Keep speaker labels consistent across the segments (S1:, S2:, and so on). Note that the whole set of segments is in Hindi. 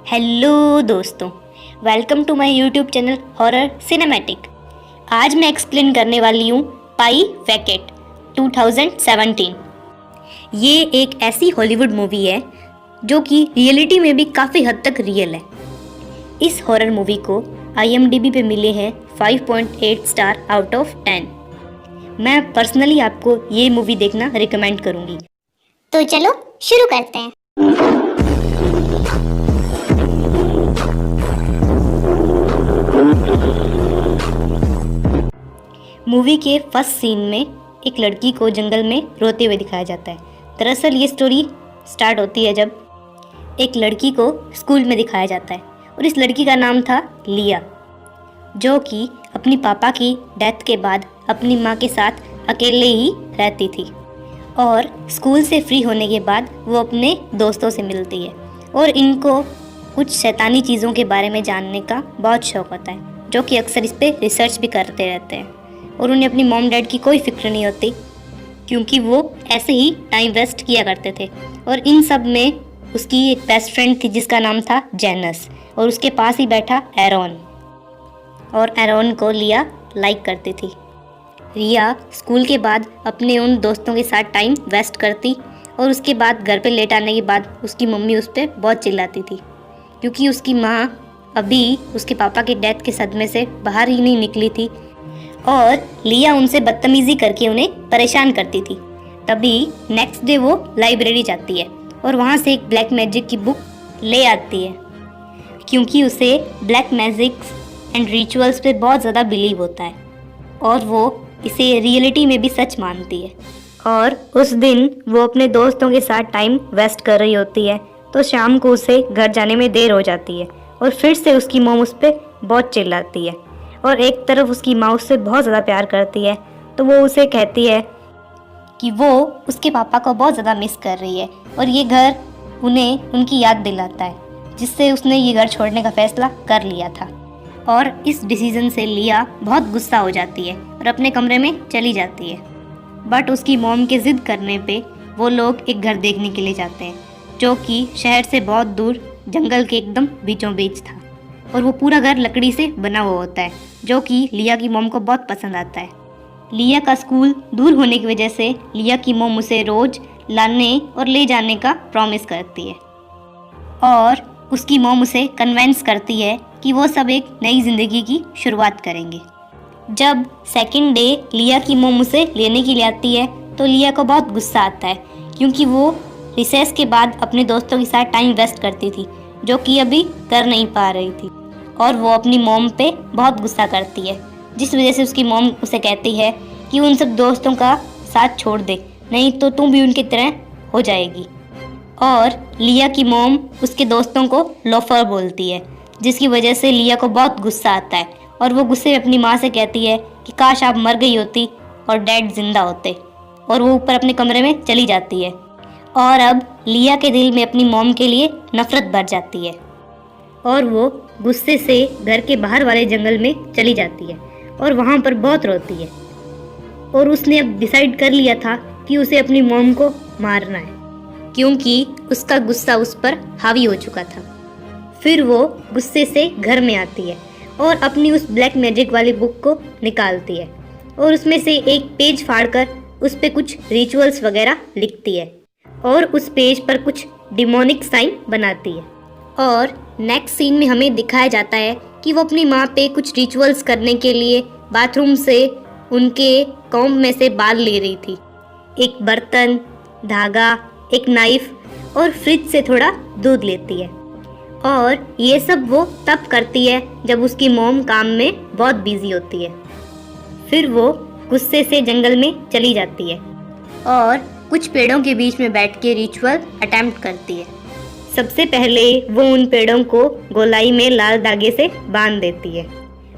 S1: हेलो दोस्तों, welcome to my YouTube channel horror cinematic. आज मैं एक्सप्लेन करने वाली हूँ पाई वैकेट 2017। ये एक ऐसी हॉलीवुड मूवी है जो कि रियलिटी में भी काफ़ी हद तक रियल है। इस हॉरर मूवी को IMDb पे मिले हैं 5.8 स्टार आउट ऑफ 10। मैं पर्सनली आपको ये मूवी देखना रिकमेंड करूँगी।
S2: तो चलो शुरू करते हैं।
S1: मूवी के फर्स्ट सीन में एक लड़की को जंगल में रोते हुए दिखाया जाता है। दरअसल ये स्टोरी स्टार्ट होती है जब एक लड़की को स्कूल में दिखाया जाता है और इस लड़की का नाम था लिया, जो कि अपनी पापा की डेथ के बाद अपनी माँ के साथ अकेले ही रहती थी और स्कूल से फ्री होने के बाद वो अपने दोस्तों से मिलती है और इनको कुछ शैतानी चीज़ों के बारे में जानने का बहुत शौक़ होता है, जो कि अक्सर इस पर रिसर्च भी करते रहते हैं और उन्हें अपनी मॉम डैड की कोई फिक्र नहीं होती क्योंकि वो ऐसे ही टाइम वेस्ट किया करते थे। और इन सब में उसकी एक बेस्ट फ्रेंड थी जिसका नाम था जेनस और उसके पास ही बैठा एरॉन, और एरॉन को लिया लाइक करती थी। रिया स्कूल के बाद अपने उन दोस्तों के साथ टाइम वेस्ट करती और उसके बाद घर पे लेट आने के बाद उसकी मम्मी उस पर बहुत चिल्लाती थी क्योंकि उसकी माँ अभी उसके पापा के डेथ के सदमे से बाहर ही नहीं निकली थी और लिया उनसे बदतमीज़ी करके उन्हें परेशान करती थी। तभी नेक्स्ट डे वो लाइब्रेरी जाती है और वहाँ से एक ब्लैक मैजिक की बुक ले आती है क्योंकि उसे ब्लैक मैजिक्स एंड रिचुअल्स पे बहुत ज़्यादा बिलीव होता है और वो इसे रियलिटी में भी सच मानती है। और उस दिन वो अपने दोस्तों के साथ टाइम वेस्ट कर रही होती है तो शाम को उसे घर जाने में देर हो जाती है और फिर से उसकी मॉम उस पर बहुत चिल्लाती है और एक तरफ उसकी माँ उससे बहुत ज़्यादा प्यार करती है तो वो उसे कहती है कि वो उसके पापा को बहुत ज़्यादा मिस कर रही है और ये घर उन्हें उनकी याद दिलाता है, जिससे उसने ये घर छोड़ने का फ़ैसला कर लिया था। और इस डिसीज़न से लिया बहुत गुस्सा हो जाती है और अपने कमरे में चली जाती है। बट उसकी मॉम के ज़िद करने पे वो लोग एक घर देखने के लिए जाते हैं जो कि शहर से बहुत दूर जंगल के एकदम बीचों बीच था और वो पूरा घर लकड़ी से बना हुआ होता है, जो कि लिया की मॉम को बहुत पसंद आता है। लिया का स्कूल दूर होने की वजह से लिया की मॉम उसे रोज़ लाने और ले जाने का प्रॉमिस करती है और उसकी मॉम उसे कन्विंस करती है कि वो सब एक नई ज़िंदगी की शुरुआत करेंगे। जब सेकंड डे लिया की मॉम उसे लेने के लिए आती है तो लिया को बहुत गुस्सा आता है क्योंकि वो रिसेस के बाद अपने दोस्तों के साथ टाइम वेस्ट करती थी जो कि अभी कर नहीं पा रही थी और वो अपनी मॉम पे बहुत गुस्सा करती है, जिस वजह से उसकी मॉम उसे कहती है कि उन सब दोस्तों का साथ छोड़ दे, नहीं तो तुम भी उनकी तरह हो जाएगी। और लिया की मॉम उसके दोस्तों को लोफर बोलती है, जिसकी वजह से लिया को बहुत गुस्सा आता है और वो गुस्से में अपनी माँ से कहती है कि काश आप मर गई होती और डैड जिंदा होते, और वो ऊपर अपने कमरे में चली जाती है। और अब लिया के दिल में अपनी मॉम के लिए नफ़रत भर जाती है और वो गुस्से से घर के बाहर वाले जंगल में चली जाती है और वहाँ पर बहुत रोती है और उसने अब डिसाइड कर लिया था कि उसे अपनी मॉम को मारना है क्योंकि उसका गुस्सा उस पर हावी हो चुका था। फिर वो गुस्से से घर में आती है और अपनी उस ब्लैक मैजिक वाली बुक को निकालती है और उसमें से एक पेज फाड़कर उस पर कुछ रिचुअल्स वगैरह लिखती है और उस पेज पर कुछ डिमोनिक साइन बनाती है। और नेक्स्ट सीन में हमें दिखाया जाता है कि वो अपनी माँ पे कुछ रिचुअल्स करने के लिए बाथरूम से उनके कॉम्ब में से बाल ले रही थी, एक बर्तन, धागा, एक नाइफ और फ्रिज से थोड़ा दूध लेती है। और ये सब वो तब करती है जब उसकी मॉम काम में बहुत बिजी होती है। फिर वो गुस्से से जंगल में चली जाती है और कुछ पेड़ों के बीच में बैठ के रिचुअल अटेम्प्ट करती है। सबसे पहले वो उन पेड़ों को गोलाई में लाल धागे से बांध देती है।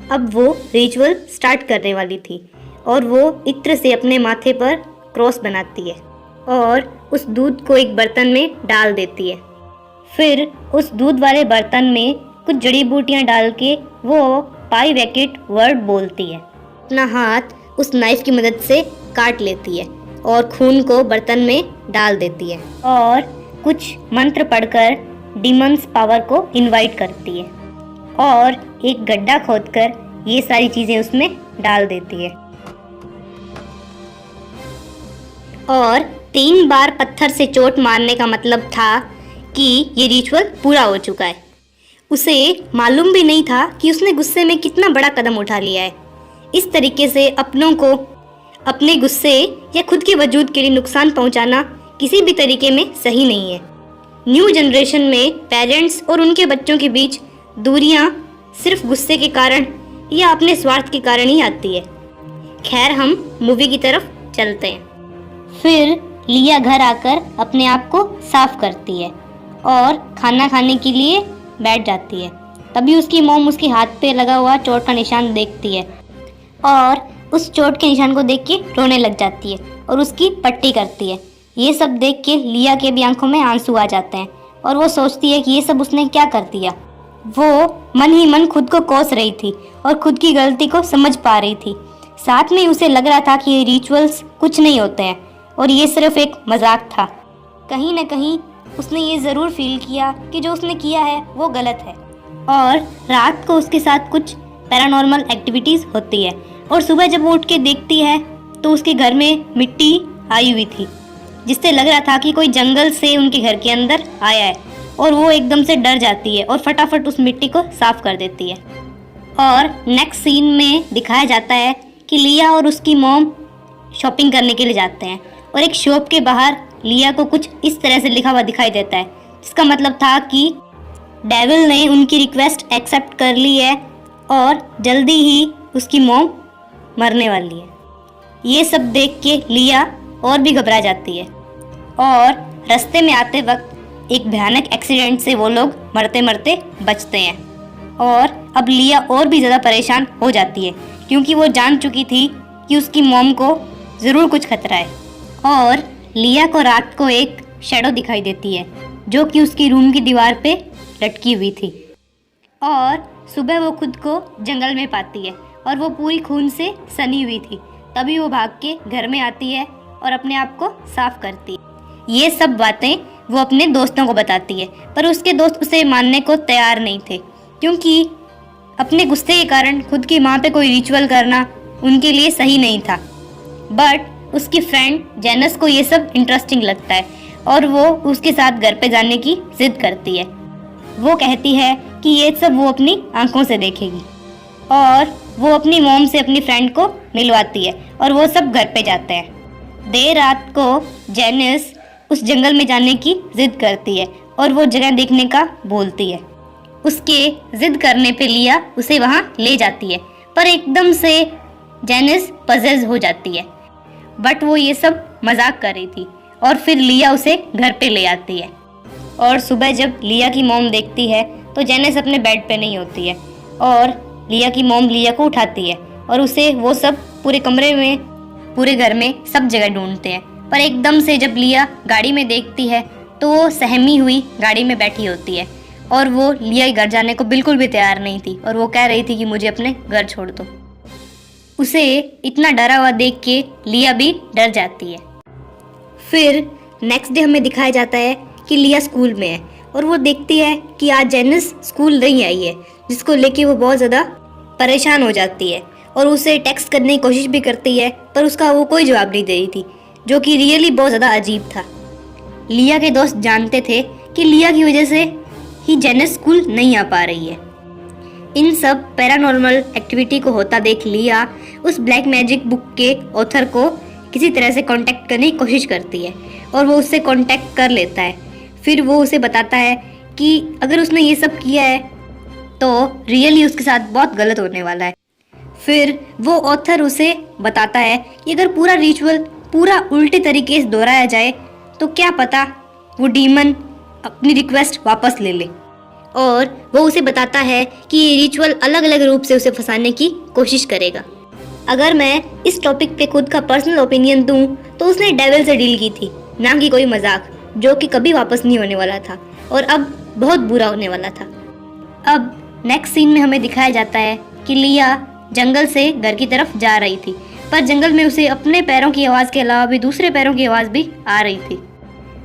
S1: अब वो रिचुअल स्टार्ट करने वाली थी और वो इत्र से अपने माथे पर क्रॉस बनाती है और उस दूध को एक बर्तन में डाल देती है। फिर उस दूध वाले बर्तन में कुछ जड़ी बूटियाँ डाल के वो पाई वैकेट वर्ड बोलती है। अपना हाथ उस नाइफ की मदद से काट लेती है और खून को बर्तन में डाल देती है और कुछ मंत्र पढ़कर डीमंस पावर को इनवाइट करती है और एक गड्ढा खोदकर ये सारी चीज़ें उसमें डाल देती है और 3 बार पत्थर से चोट मारने का मतलब था कि ये रिचुअल पूरा हो चुका है। उसे मालूम भी नहीं था कि उसने गुस्से में कितना बड़ा कदम उठा लिया है। इस तरीके से अपनों को अपने गुस्से या खुद के वजूद के लिए नुकसान पहुंचाना किसी भी तरीके में सही नहीं है। न्यू जनरेशन में पेरेंट्स और उनके बच्चों के बीच दूरियां सिर्फ गुस्से के कारण या अपने स्वार्थ के कारण ही आती है। खैर, हम मूवी की तरफ चलते हैं। फिर लिया घर आकर अपने आप को साफ करती है और खाना खाने के लिए बैठ जाती है। तभी उसकी मॉम उसके हाथ पे लगा हुआ चोट का निशान देखती है और उस चोट के निशान को देख के रोने लग जाती है और उसकी पट्टी करती है। ये सब देख के लिया के भी आंखों में आंसू आ जाते हैं और वो सोचती है कि ये सब उसने क्या कर दिया। वो मन ही मन खुद को कोस रही थी और खुद की गलती को समझ पा रही थी। साथ में उसे लग रहा था कि ये रिचुअल्स कुछ नहीं होते हैं और ये सिर्फ एक मजाक था। कहीं ना कहीं उसने ये ज़रूर फील किया कि जो उसने किया है वो गलत है। और रात को उसके साथ कुछ पैरानॉर्मल एक्टिविटीज़ होती है और सुबह जब वो उठ के देखती है तो उसके घर में मिट्टी आई हुई थी, जिससे लग रहा था कि कोई जंगल से उनके घर के अंदर आया है। और वो एकदम से डर जाती है और फटाफट उस मिट्टी को साफ कर देती है। और नेक्स्ट सीन में दिखाया जाता है कि लिया और उसकी मॉम शॉपिंग करने के लिए जाते हैं और एक शॉप के बाहर लिया को कुछ इस तरह से लिखा हुआ दिखाई देता है, जिसका मतलब था कि डेविल ने उनकी रिक्वेस्ट एक्सेप्ट कर ली है और जल्दी ही उसकी मॉम मरने वाली है। ये सब देख के लिया और भी घबरा जाती है और रास्ते में आते वक्त एक भयानक एक्सीडेंट से वो लोग मरते मरते बचते हैं। और अब लिया और भी ज़्यादा परेशान हो जाती है क्योंकि वो जान चुकी थी कि उसकी मॉम को ज़रूर कुछ खतरा है। और लिया को रात को एक शैडो दिखाई देती है जो कि उसकी रूम की दीवार पे लटकी हुई थी। और सुबह वो खुद को जंगल में पाती है और वो पूरी खून से सनी हुई थी। तभी वो भाग के घर में आती है और अपने आप को साफ करती है। ये सब बातें वो अपने दोस्तों को बताती है, पर उसके दोस्त उसे मानने को तैयार नहीं थे क्योंकि अपने गुस्से के कारण खुद की माँ पे कोई रिचुअल करना उनके लिए सही नहीं था। बट उसकी फ्रेंड जेनस को ये सब इंटरेस्टिंग लगता है और वो उसके साथ घर पे जाने की जिद करती है। वो कहती है कि ये सब वो अपनी आंखों से देखेगी और वो अपनी मॉम से अपनी फ्रेंड को मिलवाती है और वो सब घर पे जाते हैं। देर रात को जेनस उस जंगल में जाने की जिद करती है और वो जगह देखने का बोलती है। उसके जिद करने पे लिया उसे वहाँ ले जाती है, पर एकदम से जेनस पजेस हो जाती है। बट वो ये सब मजाक कर रही थी और फिर लिया उसे घर पे ले आती है। और सुबह जब लिया की मॉम देखती है तो जेनस अपने बेड पे नहीं होती है और लिया की मॉम लिया को उठाती है और उसे वो सब पूरे कमरे में, पूरे घर में सब जगह ढूंढते हैं। पर एकदम से जब लिया गाड़ी में देखती है तो वो सहमी हुई गाड़ी में बैठी होती है और वो लिया के घर जाने को बिल्कुल भी तैयार नहीं थी और वो कह रही थी कि मुझे अपने घर छोड़ दो। उसे इतना डरा हुआ देख के लिया भी डर जाती है। फिर नेक्स्ट डे हमें दिखाया जाता है कि लिया स्कूल में है और वो देखती है कि आज जेनिस स्कूल नहीं आई है, जिसको लेके वो बहुत ज़्यादा परेशान हो जाती है और उसे टेक्स्ट करने की कोशिश भी करती है, पर उसका वो कोई जवाब नहीं दे रही थी, जो कि रियली बहुत ज़्यादा अजीब था। लिया के दोस्त जानते थे कि लिया की वजह से ही जेनिस स्कूल नहीं आ पा रही है। इन सब पैरानॉर्मल एक्टिविटी को होता देख लिया उस ब्लैक मैजिक बुक के ऑथर को किसी तरह से कांटेक्ट करने की कोशिश करती है और वो उससे कांटेक्ट कर लेता है। फिर वो उसे बताता है कि अगर उसने ये सब किया है तो रियली उसके साथ बहुत गलत होने वाला है। फिर वो ऑथर उसे बताता है कि अगर पूरा रिचुअल पूरा उल्टे तरीके से दोहराया जाए तो क्या पता वो डीमन अपनी रिक्वेस्ट वापस ले ले। और वो उसे बताता है कि ये रिचुअल अलग अलग रूप से उसे फंसाने की कोशिश करेगा। अगर मैं इस टॉपिक पे खुद का पर्सनल ओपिनियन दूं तो उसने डेविल से डील की थी, ना कि कोई मजाक जो कि कभी वापस नहीं होने वाला था और अब बहुत बुरा होने वाला था। अब नेक्स्ट सीन में हमें दिखाया जाता है कि लिया जंगल से घर की तरफ जा रही थी, पर जंगल में उसे अपने पैरों की आवाज़ के अलावा भी दूसरे पैरों की आवाज़ भी आ रही थी।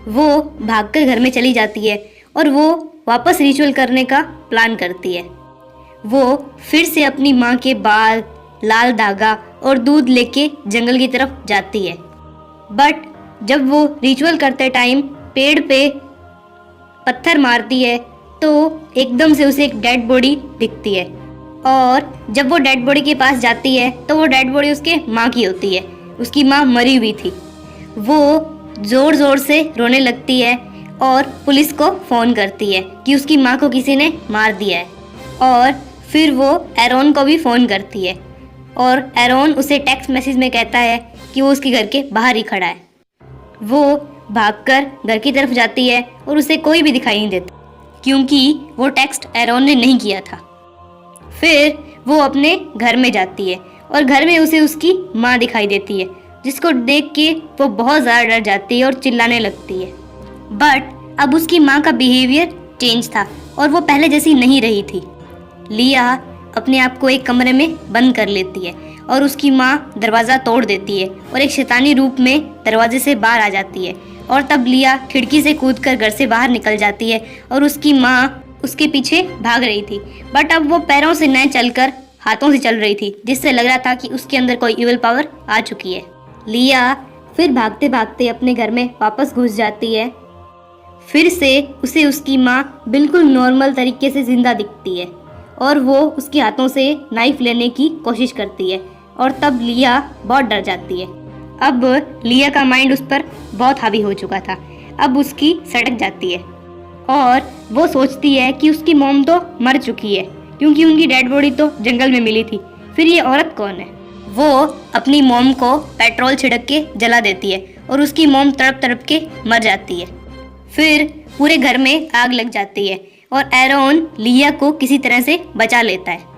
S1: वो भागकर घर में चली जाती है और वो वापस रिचुअल करने का प्लान करती है। वो फिर से अपनी माँ के बाल, लाल धागा और दूध लेके जंगल की तरफ जाती है। बट जब वो रिचुअल करते टाइम पेड़ पे पत्थर मारती है तो एकदम से उसे एक डेड बॉडी दिखती है, और जब वो डेड बॉडी के पास जाती है तो वो डेड बॉडी उसके माँ की होती है। उसकी माँ मरी हुई थी। वो ज़ोर ज़ोर से रोने लगती है और पुलिस को फ़ोन करती है कि उसकी माँ को किसी ने मार दिया है, और फिर वो एरोन को भी फ़ोन करती है, और एरोन उसे टेक्स्ट मैसेज में कहता है कि वो उसके घर के बाहर ही खड़ा है। वो भागकर घर की तरफ जाती है और उसे कोई भी दिखाई नहीं देता, क्योंकि वो टेक्स्ट एरोन ने नहीं किया था। फिर वो अपने घर में जाती है और घर में उसे उसकी माँ दिखाई देती है, जिसको देख के वो बहुत ज़्यादा डर जाती है और चिल्लाने लगती है। बट अब उसकी माँ का बिहेवियर चेंज था और वो पहले जैसी नहीं रही थी। लिया अपने आप को एक कमरे में बंद कर लेती है और उसकी माँ दरवाज़ा तोड़ देती है और एक शैतानी रूप में दरवाजे से बाहर आ जाती है, और तब लिया खिड़की से कूदकर घर से बाहर निकल जाती है और उसकी माँ उसके पीछे भाग रही थी। बट अब वो पैरों से न चलकर हाथों से चल रही थी, जिससे लग रहा था कि उसके अंदर कोई इविल पावर आ चुकी है। लिया फिर भागते भागते अपने घर में वापस घुस जाती है। फिर से उसे उसकी माँ बिल्कुल नॉर्मल तरीके से जिंदा दिखती है और वो उसके हाथों से नाइफ लेने की कोशिश करती है, और तब लिया बहुत डर जाती है। अब लिया का माइंड उस पर बहुत हावी हो चुका था। अब उसकी सड़क जाती है और वो सोचती है कि उसकी मॉम तो मर चुकी है, क्योंकि उनकी डेड बॉडी तो जंगल में मिली थी। फिर ये औरत कौन है? वो अपनी मॉम को पेट्रोल छिड़क के जला देती है और उसकी मॉम तड़प तड़प के मर जाती है। फिर पूरे घर में आग लग जाती है और एरोन लिया को किसी तरह से बचा लेता है।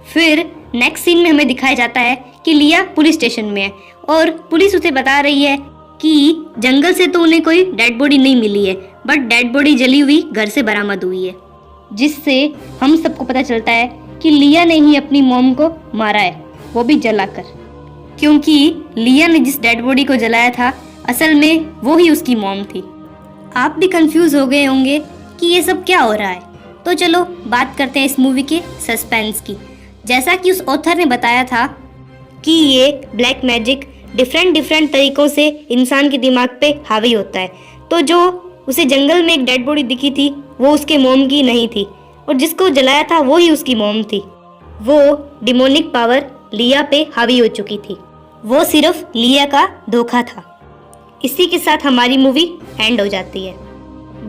S1: फिर नेक्स्ट सीन में हमें दिखाया जाता है कि लिया पुलिस स्टेशन में है और पुलिस उसे बता रही है कि जंगल से तो उन्हें कोई डेड बॉडी नहीं मिली है, बट डेड बॉडी जली हुई घर से बरामद हुई है, जिससे हम सबको पता चलता है कि लिया ने ही अपनी मॉम को मारा है, वो भी जलाकर, क्योंकि लिया ने जिस डेड बॉडी को जलाया था असल में वो ही उसकी मॉम थी। आप भी कंफ्यूज हो गए होंगे कि ये सब क्या हो रहा है, तो चलो बात करते हैं इस मूवी के सस्पेंस की। जैसा कि उस ऑथर ने बताया था कि ये ब्लैक मैजिक डिफरेंट तरीकों से इंसान के दिमाग पे हावी होता है, तो जो उसे जंगल में एक डेड बॉडी दिखी थी वो उसके मॉम की नहीं थी, और जिसको जलाया था वो ही उसकी मॉम थी। वो डिमोनिक पावर लिया पे हावी हो चुकी थी, वो सिर्फ लिया का धोखा था। इसी के साथ हमारी मूवी एंड हो जाती है।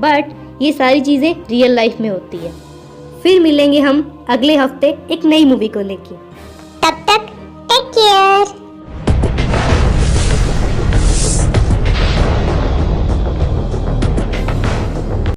S1: बट ये सारी चीज़ें रियल लाइफ में होती है। फिर मिलेंगे हम अगले हफ्ते एक नई मूवी को लेके।